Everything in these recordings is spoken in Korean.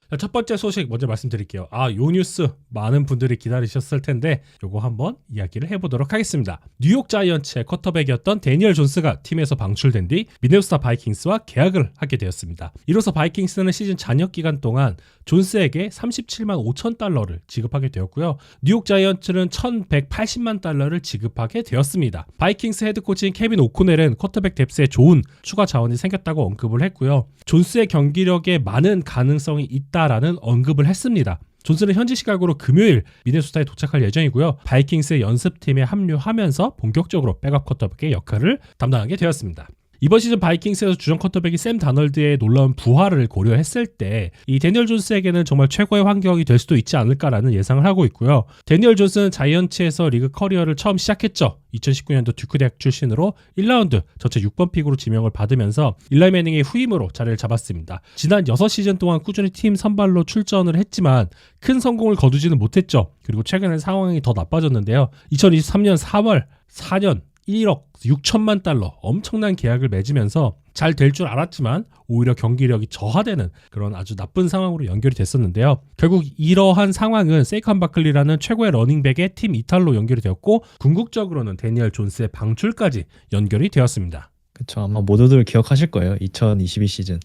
자, 첫 번째 소식 먼저 말씀드릴게요. 요 뉴스 많은 분들이 기다리셨을 텐데 요거 한번 이야기를 해보도록 하겠습니다. 뉴욕 자이언츠의 쿼터백이었던 데니얼 존스가 팀에서 방출된 뒤 미네소타 바이킹스와 계약을 하게 되었습니다. 이로써 바이킹스는 시즌 잔여 기간 동안 존스에게 37만 5천 달러를 지급하게 되었고요. 뉴욕 자이언츠는 1,180만 달러를 지급하게 되었습니다. 바이킹스 헤드코치인 케빈 오코넬은 쿼터백 뎁스에 좋은 추가 자원이 생겼다고 언급을 했고요. 존스의 경기력에 많은 가능성이 있다라는 언급을 했습니다. 존스는 현지 시각으로 금요일 미네소타에 도착할 예정이고요. 바이킹스의 연습팀에 합류하면서 본격적으로 백업 쿼터백의 역할을 담당하게 되었습니다. 이번 시즌 바이킹스에서 주전 쿼터백이 샘 다널드의 놀라운 부활을 고려했을 때 이 데니얼 존스에게는 정말 최고의 환경이 될 수도 있지 않을까라는 예상을 하고 있고요. 데니얼 존스는 자이언츠에서 리그 커리어를 처음 시작했죠. 2019년도 듀크 대학 출신으로 1라운드 전체 6번 픽으로 지명을 받으면서 일라이 매닝의 후임으로 자리를 잡았습니다. 지난 6시즌 동안 꾸준히 팀 선발로 출전을 했지만 큰 성공을 거두지는 못했죠. 그리고 최근에 상황이 더 나빠졌는데요. 2023년 4월 4년 1억 6천만 달러 엄청난 계약을 맺으면서 잘 될 줄 알았지만 오히려 경기력이 저하되는 그런 아주 나쁜 상황으로 연결이 됐었는데요. 결국 이러한 상황은 세이컨 바클리라는 최고의 러닝백의 팀 이탈로 연결이 되었고 궁극적으로는 데니얼 존스의 방출까지 연결이 되었습니다. 그쵸. 아마 모두들 기억하실 거예요. 2022 시즌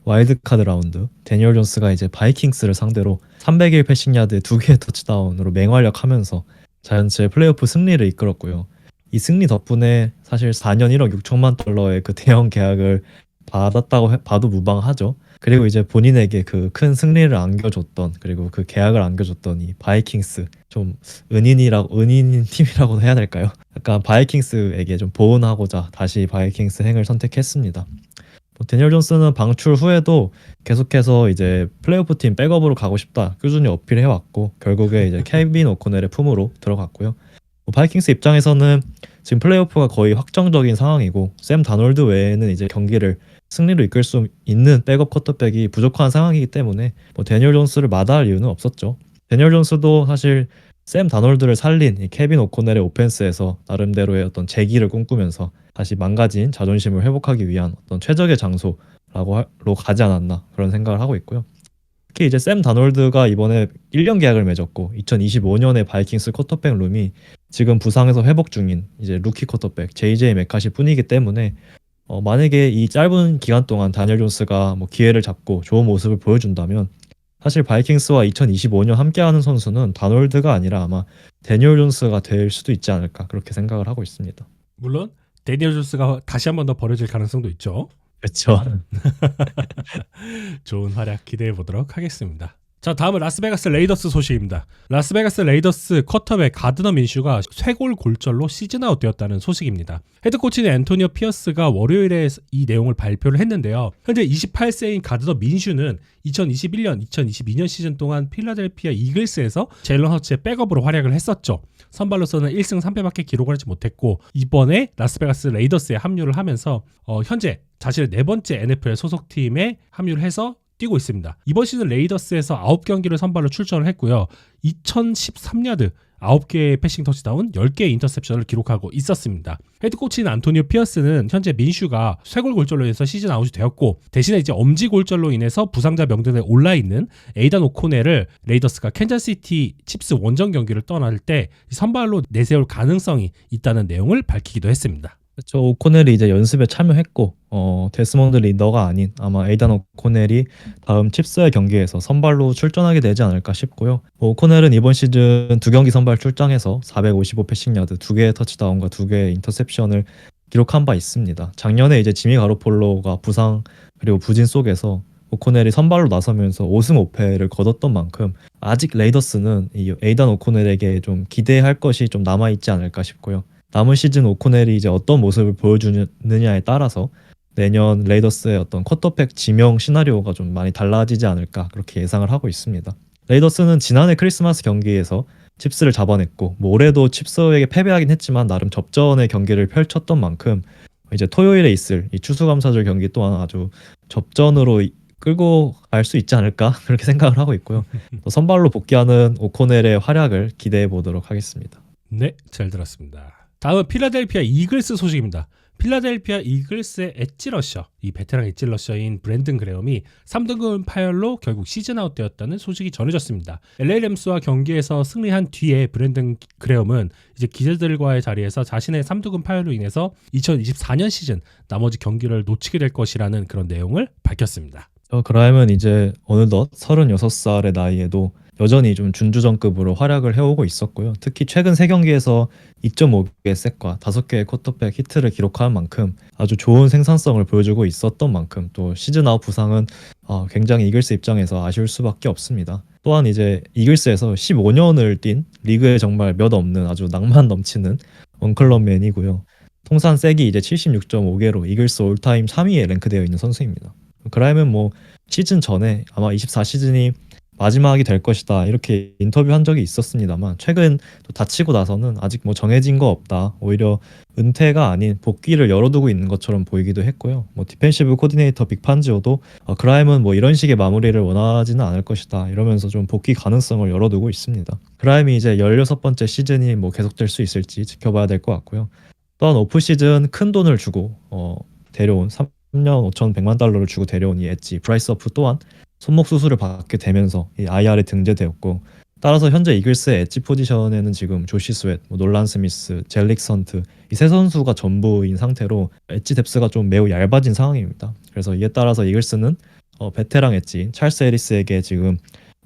와일드카드 라운드 데니얼 존스가 이제 바이킹스를 상대로 300일 패싱 야드 2개의 터치다운으로 맹활약하면서 자이언츠의 플레이오프 승리를 이끌었고요. 이 승리 덕분에 사실 4년 1억 6천만 달러의 그 대형 계약을 받았다고 봐도 무방하죠. 그리고 이제 본인에게 그 큰 승리를 안겨줬던 그리고 그 계약을 안겨줬던 이 바이킹스 좀 은인인 팀이라고 해야 될까요? 약간 바이킹스에게 좀 보은하고자 다시 바이킹스 행을 선택했습니다. 데니얼 존스는 방출 후에도 계속해서 이제 플레이오프 팀 백업으로 가고 싶다 꾸준히 어필해왔고 결국에 이제 케빈 오코넬의 품으로 들어갔고요. 바이킹스 입장에서는 지금 플레이오프가 거의 확정적인 상황이고 샘 다놀드 외에는 이제 경기를 승리로 이끌 수 있는 백업 쿼터백이 부족한 상황이기 때문에 데니얼 존스를 마다할 이유는 없었죠. 데니얼 존스도 사실 샘 다놀드를 살린 이 케빈 오코넬의 오펜스에서 나름대로의 어떤 재기를 꿈꾸면서 다시 망가진 자존심을 회복하기 위한 어떤 최적의 장소로 가지 않았나 그런 생각을 하고 있고요. 특히 이제 샘 다놀드가 이번에 1년 계약을 맺었고 2025년에 바이킹스 쿼터백 룸이 지금 부상에서 회복 중인 이제 루키 쿼터백 JJ 맥카시 뿐이기 때문에 만약에 이 짧은 기간 동안 다니엘 존스가 기회를 잡고 좋은 모습을 보여준다면 사실 바이킹스와 2025년 함께하는 선수는 다놀드가 아니라 아마 데니얼 존스가 될 수도 있지 않을까 그렇게 생각을 하고 있습니다. 물론 데니얼 존스가 다시 한 번 더 버려질 가능성도 있죠. 그렇죠. 좋은 활약 기대해 보도록 하겠습니다. 자, 다음은 라스베가스 레이더스 소식입니다. 라스베가스 레이더스 쿼터백 가드너 민슈가 쇄골 골절로 시즌 아웃 되었다는 소식입니다. 헤드코치는 앤토니오 피어스가 월요일에 이 내용을 발표를 했는데요. 현재 28세인 가드너 민슈는 2021년, 2022년 시즌 동안 필라델피아 이글스에서 제일런 허츠의 백업으로 활약을 했었죠. 선발로서는 1승 3패밖에 기록을 하지 못했고 이번에 라스베가스 레이더스에 합류를 하면서 현재 자신의 네 번째 NFL 소속팀에 합류를 해서 뛰고 있습니다. 이번 시즌 레이더스에서 9경기를 선발로 출전을 했고요. 2013야드 9개의 패싱 터치다운 10개의 인터셉션을 기록하고 있었습니다. 헤드코치인 안토니오 피어스는 현재 민슈가 쇄골 골절로 인해서 시즌 아웃이 되었고 대신에 이제 엄지 골절로 인해서 부상자 명단에 올라있는 에이단 오코넬을 레이더스가 캔자스시티 칩스 원정 경기를 떠날 때 선발로 내세울 가능성이 있다는 내용을 밝히기도 했습니다. 그렇죠. 오코넬이 이제 연습에 참여했고 데스몬드 리더가 아닌 아마 에이단 오코넬이 다음 칩스의 경기에서 선발로 출전하게 되지 않을까 싶고요. 오코넬은 이번 시즌 2경기 선발 출장해서 455 패싱 야드 2개의 터치다운과 2개의 인터셉션을 기록한 바 있습니다. 작년에 이제 지미 가로폴로가 부상 그리고 부진 속에서 오코넬이 선발로 나서면서 5승 5패를 거뒀던 만큼 아직 레이더스는 이 에이단 오코넬에게 좀 기대할 것이 좀 남아있지 않을까 싶고요. 남은 시즌 오코넬이 이제 어떤 모습을 보여주느냐에 따라서 내년 레이더스의 어떤 쿼터백 지명 시나리오가 좀 많이 달라지지 않을까 그렇게 예상을 하고 있습니다. 레이더스는 지난해 크리스마스 경기에서 칩스를 잡아냈고 올해도 칩스에게 패배하긴 했지만 나름 접전의 경기를 펼쳤던 만큼 이제 토요일에 있을 이 추수감사절 경기 또한 아주 접전으로 끌고 갈 수 있지 않을까 그렇게 생각을 하고 있고요. 또 선발로 복귀하는 오코넬의 활약을 기대해 보도록 하겠습니다. 네, 잘 들었습니다. 다음은 필라델피아 이글스 소식입니다. 필라델피아 이글스의 엣지러셔, 이 베테랑 엣지러셔인 브랜든 그레엄이 3등급 파열로 결국 시즌 아웃되었다는 소식이 전해졌습니다. LA 램스와 경기에서 승리한 뒤에 브랜든 그레엄은 이제 기자들과의 자리에서 자신의 3등급 파열로 인해서 2024년 시즌 나머지 경기를 놓치게 될 것이라는 그런 내용을 밝혔습니다. 그라임은 이제 어느덧 36살의 나이에도 여전히 좀 준주전급으로 활약을 해오고 있었고요. 특히 최근 3경기에서 2.5개의 색과 5개의 쿼터백 히트를 기록한 만큼 아주 좋은 생산성을 보여주고 있었던 만큼 또 시즌 아웃 부상은 굉장히 이글스 입장에서 아쉬울 수밖에 없습니다. 또한 이제 이글스에서 15년을 뛴 리그에 정말 몇 없는 아주 낭만 넘치는 원클럽맨이고요. 통산 색이 이제 76.5개로 이글스 올타임 3위에 랭크되어 있는 선수입니다. 그라임은 뭐 시즌 전에 아마 24시즌이 마지막이 될 것이다 이렇게 인터뷰한 적이 있었습니다만 최근 또 다치고 나서는 아직 뭐 정해진 거 없다, 오히려 은퇴가 아닌 복귀를 열어두고 있는 것처럼 보이기도 했고요. 뭐 디펜시브 코디네이터 빅판지오도 그라임은 뭐 이런 식의 마무리를 원하지는 않을 것이다 이러면서 좀 복귀 가능성을 열어두고 있습니다. 그라임이 이제 16번째 시즌이 뭐 계속될 수 있을지 지켜봐야 될 것 같고요. 또한 오프 시즌 큰 돈을 주고 데려온 3년 5,100만 달러를 주고 데려온 이 엣지 브라이스 어프 또한 손목 수술을 받게 되면서 이 IR에 등재되었고, 따라서 현재 이글스의 엣지 포지션에는 지금 조시 스웨트, 놀란 스미스, 젤릭 선트 이 세 선수가 전부인 상태로 엣지 뎁스가 좀 매우 얇아진 상황입니다. 그래서 이에 따라서 이글스는 베테랑 엣지인 찰스 해리스에게 지금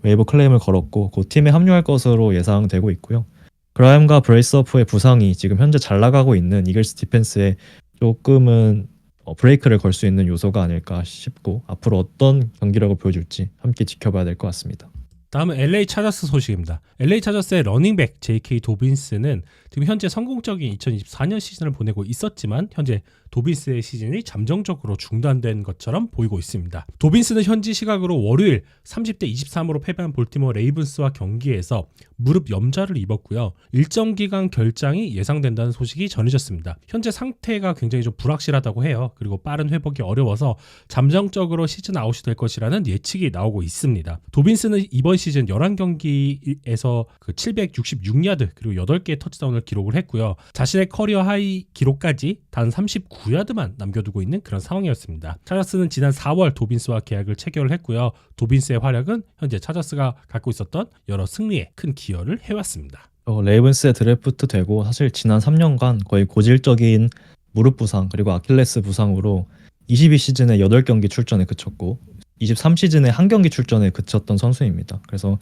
웨이브 클레임을 걸었고 곧 팀에 합류할 것으로 예상되고 있고요. 그라임과 브레이스어프의 부상이 지금 현재 잘 나가고 있는 이글스 디펜스에 조금은 브레이크를 걸 수 있는 요소가 아닐까 싶고, 앞으로 어떤 경기력을 보여줄지 함께 지켜봐야 될 것 같습니다. 다음은 LA 차저스 소식입니다. LA 차저스의 러닝백 J.K. 도빈스는 지금 현재 성공적인 2024년 시즌을 보내고 있었지만 현재 도빈스의 시즌이 잠정적으로 중단된 것처럼 보이고 있습니다. 도빈스는 현지 시각으로 월요일 30대 23으로 패배한 볼티모어 레이븐스와 경기에서 무릎 염좌를 입었고요. 일정 기간 결장이 예상된다는 소식이 전해졌습니다. 현재 상태가 굉장히 좀 불확실하다고 해요. 그리고 빠른 회복이 어려워서 잠정적으로 시즌 아웃이 될 것이라는 예측이 나오고 있습니다. 도빈스는 이번 시즌 11경기에서 그 766야드 그리고 8개의 터치다운을 기록을 했고요. 자신의 커리어 하이 기록까지 단 39야드만 남겨두고 있는 그런 상황이었습니다. 차저스는 지난 4월 도빈스와 계약을 체결을 했고요. 도빈스의 활약은 현재 차저스가 갖고 있었던 여러 승리에 큰 기여를 해왔습니다. 레이븐스에 드래프트 되고 사실 지난 3년간 거의 고질적인 무릎 부상 그리고 아킬레스 부상으로 22시즌에 8경기 출전에 그쳤고 23시즌에 1경기 출전에 그쳤던 선수입니다. 그래서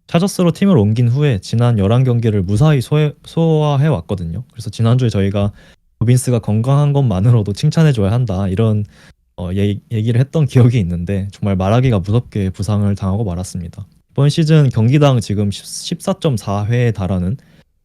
차저스로 팀을 옮긴 후에 지난 11경기를 무사히 소화해 왔거든요. 그래서 지난주에 저희가 도빈스가 건강한 것만으로도 칭찬해줘야 한다 이런 얘기를 했던 기억이 있는데 정말 말하기가 무섭게 부상을 당하고 말았습니다. 이번 시즌 경기당 지금 14.4회에 달하는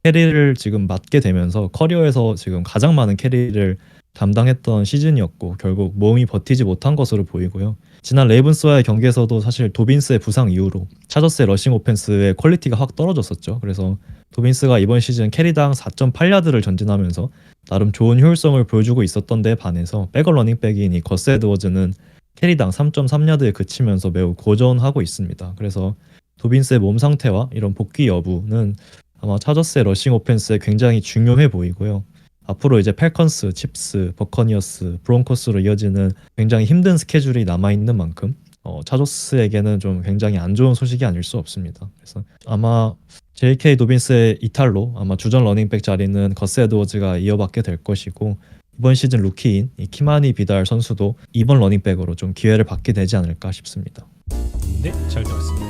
캐리를 지금 맡게 되면서 커리어에서 지금 가장 많은 캐리를 담당했던 시즌이었고 결국 몸이 버티지 못한 것으로 보이고요. 지난 레이븐스와의 경기에서도 사실 도빈스의 부상 이후로 차저스의 러싱 오펜스의 퀄리티가 확 떨어졌었죠. 그래서 도빈스가 이번 시즌 캐리당 4.8야드를 전진하면서 나름 좋은 효율성을 보여주고 있었던 데 반해서 백업 러닝백인 이 거스 에드워즈는 캐리당 3.3야드에 그치면서 매우 고전하고 있습니다. 그래서 도빈스의 몸 상태와 이런 복귀 여부는 아마 차저스의 러싱 오펜스에 굉장히 중요해 보이고요. 앞으로 이제 펠컨스, 칩스, 버커니어스, 브론코스로 이어지는 굉장히 힘든 스케줄이 남아있는 만큼 차저스에게는 좀 굉장히 안 좋은 소식이 아닐 수 없습니다. 그래서 아마 J.K. 도빈스의 이탈로 아마 주전 러닝백 자리는 거스 에드워즈가 이어받게 될 것이고 이번 시즌 루키인 이 키마니 비달 선수도 이번 러닝백으로 좀 기회를 받게 되지 않을까 싶습니다. 네, 잘 들었습니다.